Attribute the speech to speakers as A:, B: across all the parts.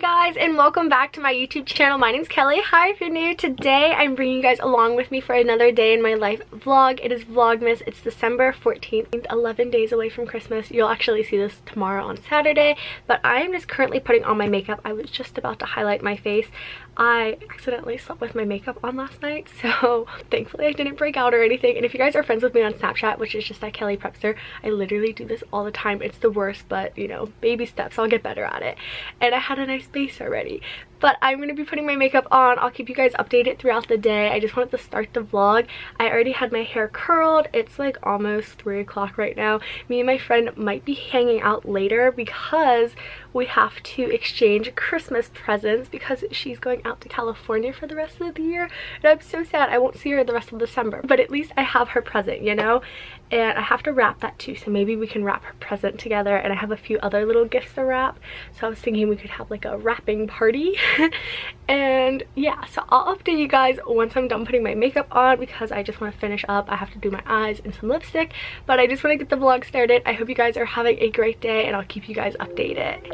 A: guys, and welcome back to my YouTube channel. My name's Kelly. Hi if you're new. Today I'm bringing you guys along with me for another day in my life vlog. It is Vlogmas. It's December 14th, 11 days away from Christmas. You'll actually see this tomorrow on Saturday, but I am just currently putting on my makeup. I was just about to highlight my face. I accidentally slept with my makeup on last night, so thankfully I didn't break out or anything. And if you guys are friends with me on Snapchat, which is just at Kellyprepster, I literally do this all the time. It's the worst, but you know, baby steps. I'll get better at it. And I had a nice base already. But I'm going to be putting my makeup on. I'll keep you guys updated throughout the day. I just wanted to start the vlog. I already had my hair curled. It's like almost 3 o'clock right now. Me and my friend might be hanging out later because we have to exchange Christmas presents because she's going out to California for the rest of the year. And I'm so sad I won't see her the rest of December. But at least I have her present, you know? And I have to wrap that too, so maybe we can wrap her present together. And I have a few other little gifts to wrap, so I was thinking we could have like a wrapping party. And yeah, so I'll update you guys once I'm done putting my makeup on because I just want to finish up. I have to do my eyes and some lipstick, but I just want to get the vlog started. I hope you guys are having a great day, and I'll keep you guys updated.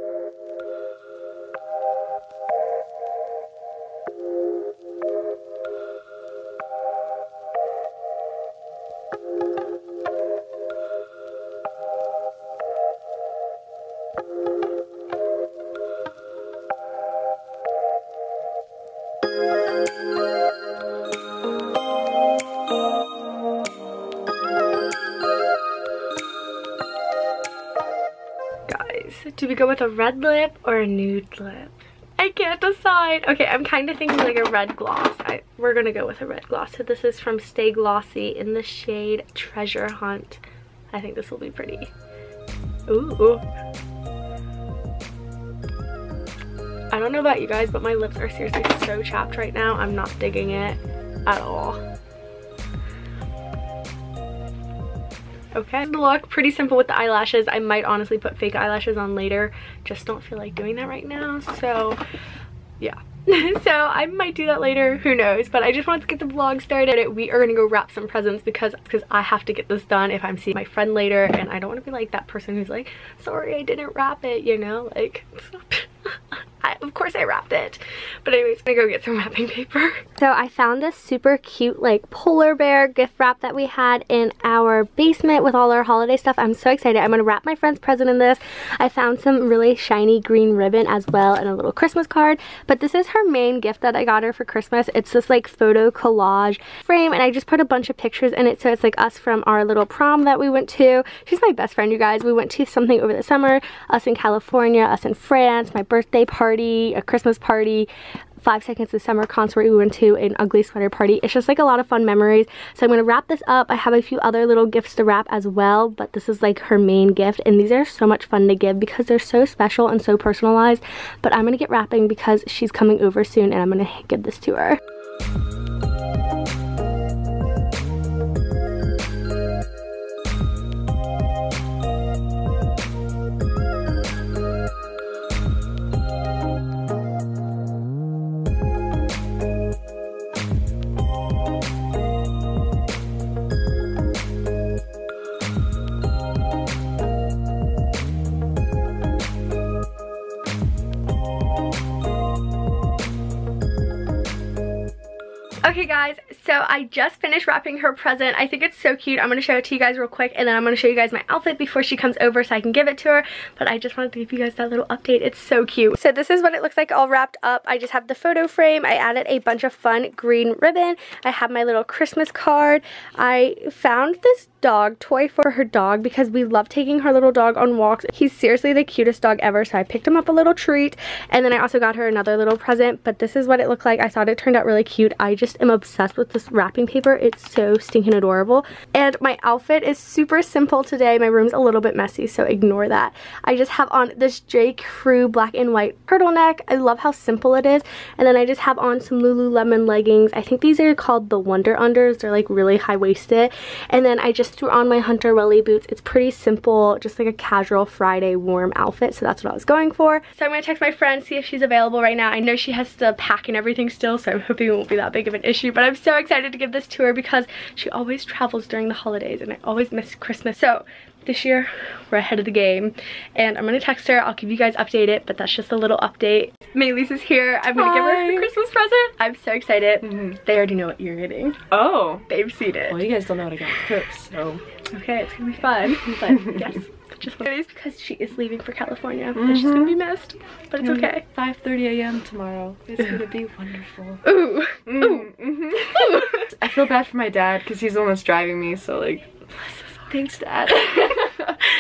A: Do we go with a red lip or a nude lip? I can't decide. Okay, I'm kind of thinking like a red gloss. We're gonna go with a red gloss. So this is from Stay Glossy in the shade Treasure Hunt. I think this will be pretty. Ooh. I don't know about you guys, but my lips are seriously so chapped right now. I'm not digging it at all. Okay, the look, pretty simple with the eyelashes. I might honestly put fake eyelashes on later. Just don't feel like doing that right now, so yeah. So I might do that later, who knows, but I just wanted to get the vlog started. We are gonna go wrap some presents because I have to get this done if I'm seeing my friend later, and I don't want to be like that person who's like, sorry I didn't wrap it, you know, like of course I wrapped it. But anyways, I'm gonna go get some wrapping paper. So I found this super cute like polar bear gift wrap that we had in our basement with all our holiday stuff. I'm so excited. I'm gonna wrap my friend's present in this. I found some really shiny green ribbon as well and a little Christmas card. But this is her main gift that I got her for Christmas. It's this like photo collage frame, and I just put a bunch of pictures in it, so it's like us from our little prom that we went to. She's my best friend, you guys. We went to something over the summer, us in California, us in France, my birthday party, a Christmas party, 5 Seconds to Summer concert we went to, an ugly sweater party. It's just like a lot of fun memories. So I'm going to wrap this up. I have a few other little gifts to wrap as well, but this is like her main gift, and these are so much fun to give because they're so special and so personalized. But I'm going to get wrapping because she's coming over soon, and I'm going to give this to her. Okay guys, so I just finished wrapping her present. I think it's so cute. I'm going to show it to you guys real quick, and then I'm going to show you guys my outfit before she comes over so I can give it to her. But I just wanted to give you guys that little update. It's so cute. So this is what it looks like all wrapped up. I just have the photo frame. I added a bunch of fun green ribbon. I have my little Christmas card. I found this dog toy for her dog because we love taking her little dog on walks. He's seriously the cutest dog ever, so I picked him up a little treat. And then I also got her another little present, but this is what it looked like. I thought it turned out really cute. I just am obsessed with this wrapping paper. It's so stinking adorable. And my outfit is super simple today. My room's a little bit messy, so ignore that. I just have on this J. Crew black and white turtleneck. I love how simple it is. And then I just have on some Lululemon leggings. I think these are called the Wonder Unders. They're like really high-waisted. And then I just threw on my Hunter Welly boots. It's pretty simple, just like a casual Friday warm outfit, so that's what I was going for. So I'm gonna text my friend, see if she's available right now. I know she has to pack and everything still, so I'm hoping it won't be that big of an issue, but I'm so excited to give this to her because she always travels during the holidays and I always miss Christmas. So this year we're ahead of the game, and I'm gonna text her. I'll keep you guys updated, but that's just a little update. Maylise is here. I'm gonna give her a Christmas present. I'm so excited. They already know what you're getting.
B: Oh,
A: they've seen it.
B: Well, you guys don't know what I got her, so
A: okay, it's gonna be fun. But yes, just it is because she is leaving for California. So she's gonna be missed, but it's okay.
B: 5:30 a.m. tomorrow. It's gonna be wonderful.
A: Ooh. Ooh.
B: I feel bad for my dad because he's the one that's driving me, so like, thanks, Dad.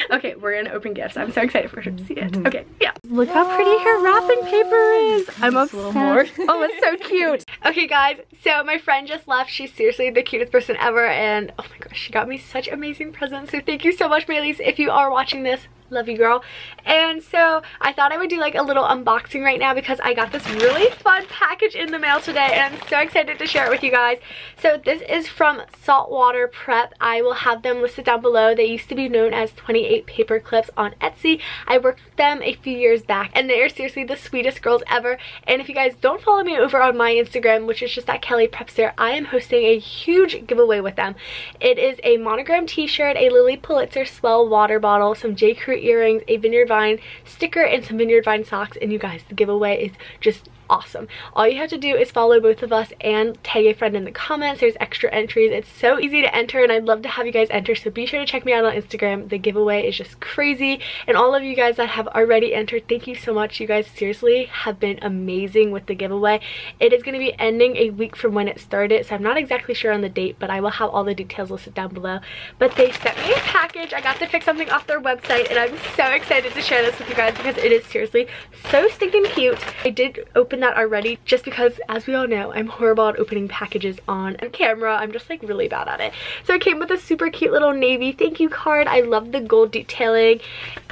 A: Okay, we're gonna open gifts. I'm so excited for her to see it. Okay, yeah. Look how pretty her wrapping paper is. I'm obsessed. Oh, it's so cute. Okay, guys, so my friend just left. She's seriously the cutest person ever, and oh my gosh, she got me such amazing presents. So thank you so much, Maylise. If you are watching this, love you, girl. And so I thought I would do like a little unboxing right now because I got this really fun package in the mail today, and I'm so excited to share it with you guys. So this is from Saltwater Prep. I will have them listed down below. They used to be known as 28 Paper Clips on Etsy. I worked with them a few years back, and they are seriously the sweetest girls ever. And if you guys don't follow me over on my Instagram, which is just at Kellyprepster, I am hosting a huge giveaway with them. It is a monogram t-shirt, a Lily Pulitzer Swell water bottle, some J. Crew earrings, a Vineyard Vine sticker, and some Vineyard Vine socks. And you guys, the giveaway is just awesome. All you have to do is follow both of us and tag a friend in the comments. There's extra entries. It's so easy to enter, and I'd love to have you guys enter, so be sure to check me out on Instagram. The giveaway is just crazy, and all of you guys that have already entered, thank you so much. You guys seriously have been amazing with the giveaway. It is going to be ending a week from when it started, so I'm not exactly sure on the date, but I will have all the details listed down below. But they sent me a package. I got to pick something off their website, and I'm so excited to share this with you guys because it is seriously so stinking cute. I did open that already just because, as we all know, I'm horrible at opening packages on camera. I'm just like really bad at it. So it came with a super cute little navy thank you card. I love the gold detailing,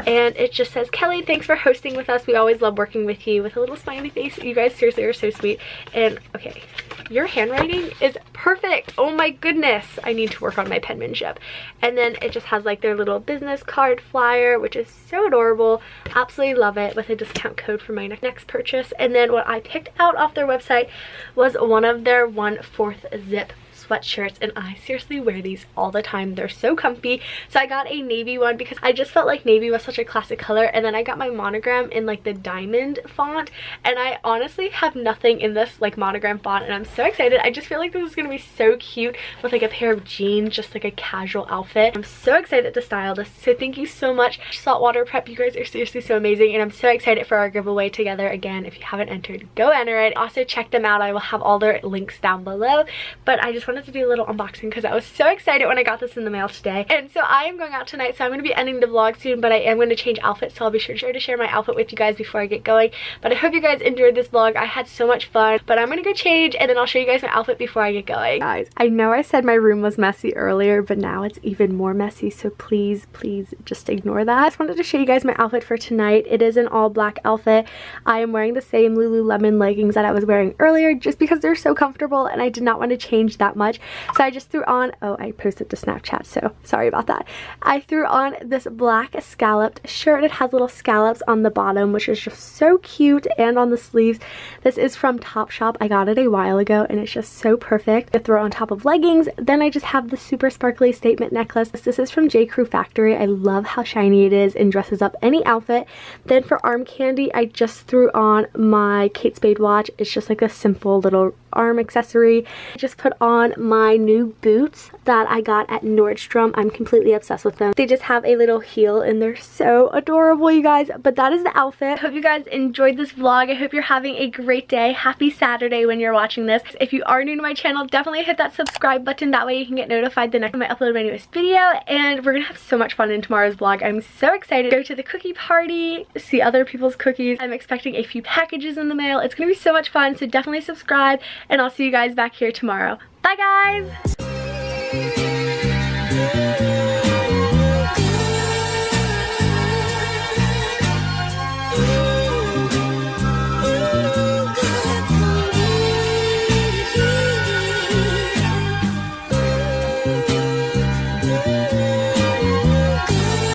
A: and it just says, Kelly, thanks for hosting with us. We always love working with you, with a little smiley face. You guys seriously are so sweet. And okay, your handwriting is perfect. Oh my goodness, I need to work on my penmanship. And then it just has like their little business card flyer, which is so adorable. Absolutely love it, with a discount code for my next purchase. And then what I picked out off their website was one of their 1/4 zip sweatshirts, and I seriously wear these all the time. They're so comfy. So I got a navy one because I just felt like navy was such a classic color, and then I got my monogram in like the diamond font, and I honestly have nothing in this like monogram font, and I'm so excited. I just feel like this is gonna be so cute with like a pair of jeans, just like a casual outfit. I'm so excited to style this, so thank you so much, Saltwater Prep. You guys are seriously so amazing, and I'm so excited for our giveaway together. Again, if you haven't entered, go enter it. Also check them out. I will have all their links down below, but I just wanted to do a little unboxing because I was so excited when I got this in the mail today. And so I am going out tonight, so I'm going to be ending the vlog soon, but I am going to change outfits, so I'll be sure to share my outfit with you guys before I get going. But I hope you guys enjoyed this vlog. I had so much fun, but I'm going to go change, and then I'll show you guys my outfit before I get going. Guys, I know I said my room was messy earlier, but now it's even more messy, so please just ignore that. I just wanted to show you guys my outfit for tonight. It is an all black outfit. I am wearing the same Lululemon leggings that I was wearing earlier just because they're so comfortable, and I did not want to change that much. So I just threw on, oh, I posted to Snapchat, so sorry about that. I threw on this black scalloped shirt. It has little scallops on the bottom, which is just so cute, and on the sleeves. This is from Topshop. I got it a while ago, and it's just so perfect to throw on top of leggings. Then I just have the super sparkly statement necklace. This is from J. Crew Factory. I love how shiny it is and dresses up any outfit. Then for arm candy, I just threw on my Kate Spade watch. It's just like a simple little arm accessory. I just put on my new boots that I got at Nordstrom. I'm completely obsessed with them. They just have a little heel, and they're so adorable, you guys. But that is the outfit. I hope you guys enjoyed this vlog. I hope you're having a great day. Happy Saturday when you're watching this. If you are new to my channel, definitely hit that subscribe button. That way you can get notified the next time I upload my newest video. And we're gonna have so much fun in tomorrow's vlog. I'm so excited to go to the cookie party, see other people's cookies. I'm expecting a few packages in the mail. It's gonna be so much fun, so definitely subscribe, and I'll see you guys back here tomorrow. Bye, guys!